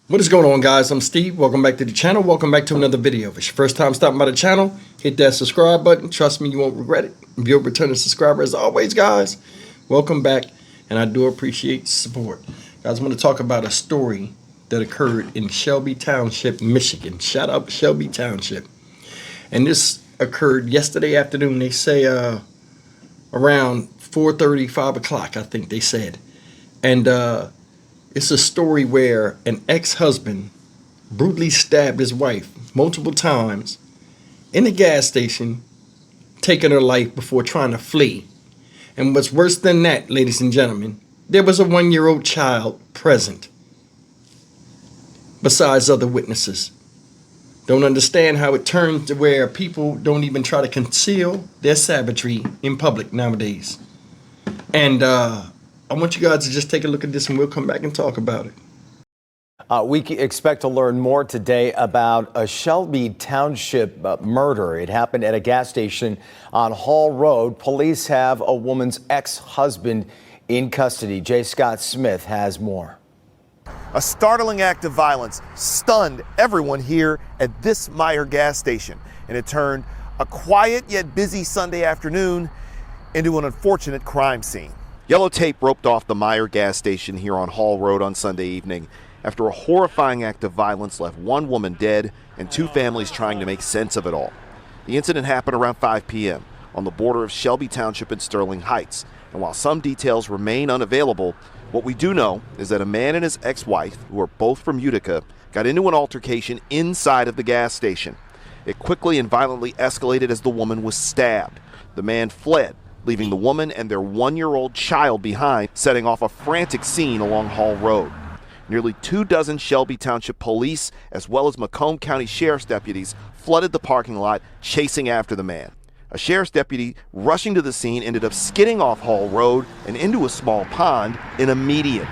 What is going on, guys? I'm Steve. Welcome back to the channel. Welcome back to another video. If it's your first time stopping by the channel, hit that subscribe button. Trust me, you won't regret it. If you're a returning subscriber, as always, guys, welcome back, and I do appreciate support. Guys, I'm going to talk about a story that occurred in Shelby Township, Michigan. Shout out Shelby Township. And this occurred yesterday afternoon. They say around 4:30, 5 o'clock, I think they said. And it's a story where an ex-husband brutally stabbed his wife multiple times in a gas station, taking her life before trying to flee. And what's worse than that, ladies and gentlemen, there was a 1-year-old child present, besides other witnesses. Don't understand how it turned to where people don't even try to conceal their savagery in public nowadays. And I want you guys to just take a look at this, and we'll come back and talk about it. We expect to learn more today about a Shelby Township murder. It happened at a gas station on Hall Road. Police have a woman's ex-husband in custody. J. Scott Smith has more. A startling act of violence stunned everyone here at this Meyer gas station, and it turned a quiet yet busy Sunday afternoon into an unfortunate crime scene. Yellow tape roped off the Meyer gas station here on Hall Road on Sunday evening after a horrifying act of violence left one woman dead and two families trying to make sense of it all. The incident happened around 5 p.m. on the border of Shelby Township and Sterling Heights, and while some details remain unavailable, what we do know is that a man and his ex-wife, who are both from Utica, got into an altercation inside of the gas station. It quickly and violently escalated as the woman was stabbed. The man fled, leaving the woman and their 1-year-old child behind, setting off a frantic scene along Hall Road. Nearly 24 Shelby Township police, as well as Macomb County Sheriff's deputies, flooded the parking lot, chasing after the man. A sheriff's deputy rushing to the scene ended up skidding off Hall Road and into a small pond in a median.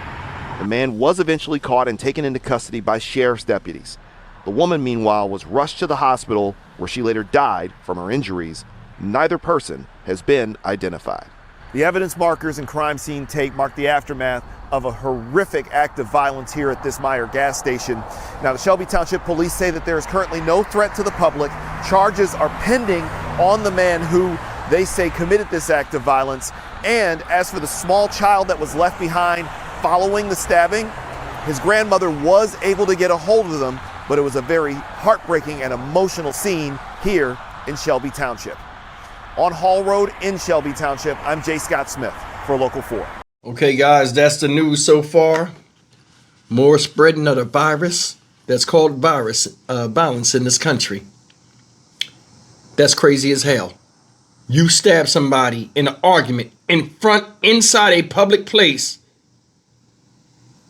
The man was eventually caught and taken into custody by sheriff's deputies. The woman, meanwhile, was rushed to the hospital, where she later died from her injuries. Neither person has been identified. The evidence markers and crime scene tape mark the aftermath of a horrific act of violence here at this Meyer gas station. Now, the Shelby Township police say that there is currently no threat to the public. Charges are pending on the man who they say committed this act of violence. And as for the small child that was left behind following the stabbing, his grandmother was able to get a hold of them, but it was a very heartbreaking and emotional scene here in Shelby Township. On Hall Road in Shelby Township, I'm J. Scott Smith for Local 4. Okay, guys, that's the news so far. More spreading of the virus that's called violence in this country. That's crazy as hell. You stab somebody in an argument inside a public place,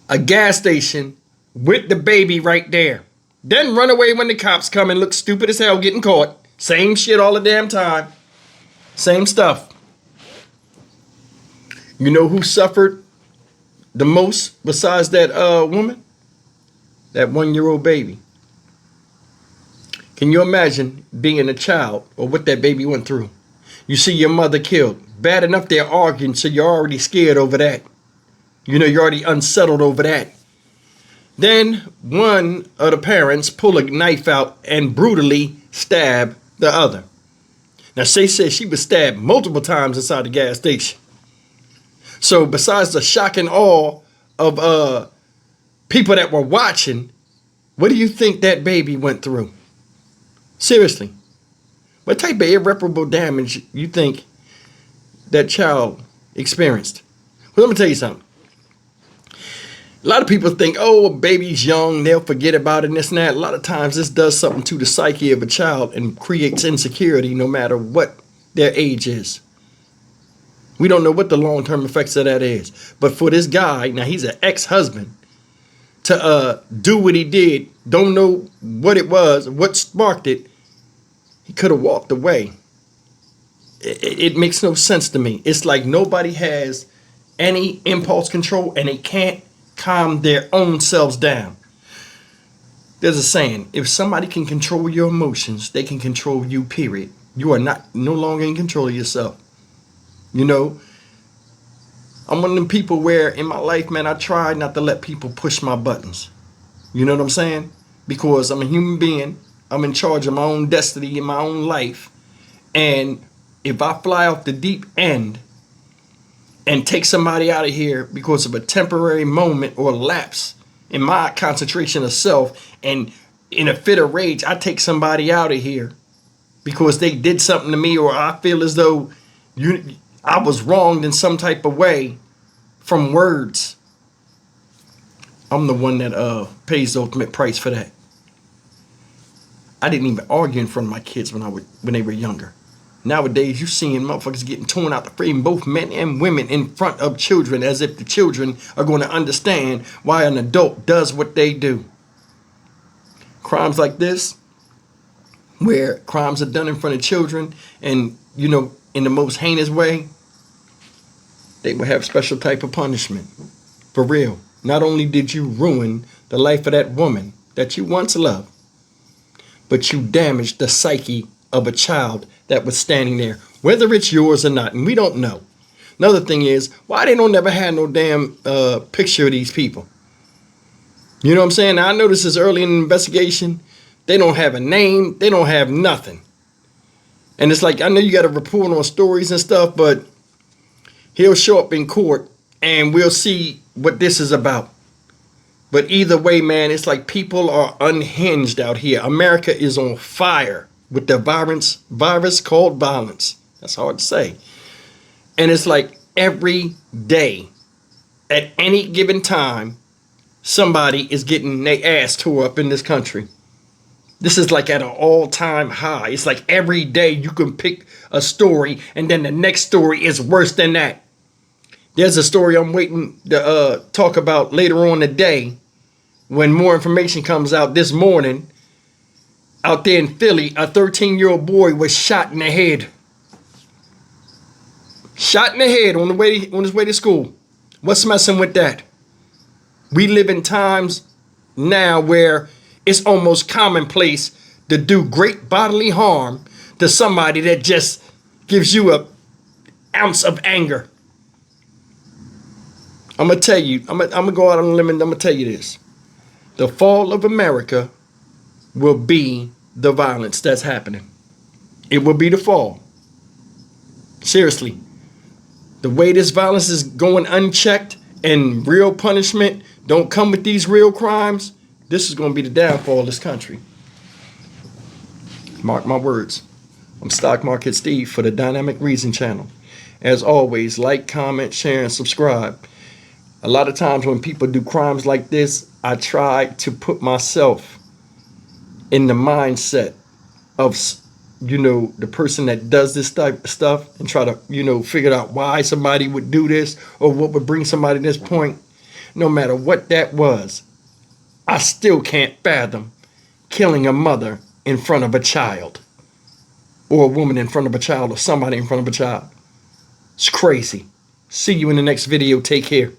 a gas station, with the baby right there. Then run away when the cops come and look stupid as hell getting caught. Same shit all the damn time. Same stuff. You know who suffered the most besides that woman? That 1-year-old baby. Can you imagine being a child or what that baby went through? You see your mother killed. Bad enough they're arguing, so you're already scared over that. You know, you're already unsettled over that. Then one of the parents pull a knife out and brutally stab the other. Now, she said she was stabbed multiple times inside the gas station. So besides the shock and awe of people that were watching, what do you think that baby went through? Seriously. What type of irreparable damage you think that child experienced? Well, let me tell you something. A lot of people think, oh, a baby's young, they'll forget about it and this and that. A lot of times this does something to the psyche of a child and creates insecurity no matter what their age is. We don't know what the long-term effects of that is. But for this guy, now he's an ex-husband, to do what he did, don't know what it was, what sparked it, he could have walked away. It makes no sense to me. It's like nobody has any impulse control and they can't calm their own selves down. There's a saying, if somebody can control your emotions, they can control you, period. You are no longer in control of yourself. You know, I'm one of them people where in my life, man, I try not to let people push my buttons. You know what I'm saying? Because I'm a human being. I'm in charge of my own destiny in my own life. And if I fly off the deep end and take somebody out of here because of a temporary moment or lapse in my concentration of self, and in a fit of rage, I take somebody out of here because they did something to me, or I feel as though I was wronged in some type of way from words, I'm the one that pays the ultimate price for that. I didn't even argue in front of my kids when they were younger. Nowadays, you seeing motherfuckers getting torn out the frame, both men and women, in front of children, as if the children are going to understand why an adult does what they do. Crimes like this, where crimes are done in front of children, and in the most heinous way, they will have special type of punishment. For real. Not only did you ruin the life of that woman that you once loved, but you damaged the psyche of a child that was standing there, whether it's yours or not, and we don't know. Another thing is, why they don't never have no damn picture of these people? You know what I'm saying? Now, I know this is early in the investigation. They don't have a name. They don't have nothing. And it's like, I know you got to report on stories and stuff, but he'll show up in court and we'll see what this is about. But either way, man, it's like people are unhinged out here. America is on fire with the virus called violence. That's hard to say. And it's like every day, at any given time, somebody is getting their ass tore up in this country. This is like at an all-time high. It's like every day you can pick a story, and then the next story is worse than that. There's a story I'm waiting to talk about later on today, when more information comes out this morning. Out there in Philly, a 13-year-old boy was shot in the head. Shot in the head on his way to school. What's messing with that? We live in times now where it's almost commonplace to do great bodily harm to somebody that just gives you an ounce of anger. I'm going to tell you, I'm going to go out on a limb and I'm going to tell you this. The fall of America will be the violence that's happening. It will be the fall. Seriously. The way this violence is going unchecked and real punishment don't come with these real crimes, this is going to be the downfall of this country. Mark my words. I'm Stock Market Steve for the Dynamic Reason channel. As always, like, comment, share, and subscribe. A lot of times when people do crimes like this, I try to put myself in the mindset of, the person that does this type of stuff, and try to, figure out why somebody would do this or what would bring somebody to this point. No matter what that was, I still can't fathom killing a mother in front of a child, or a woman in front of a child, or somebody in front of a child. It's crazy. See you in the next video. Take care.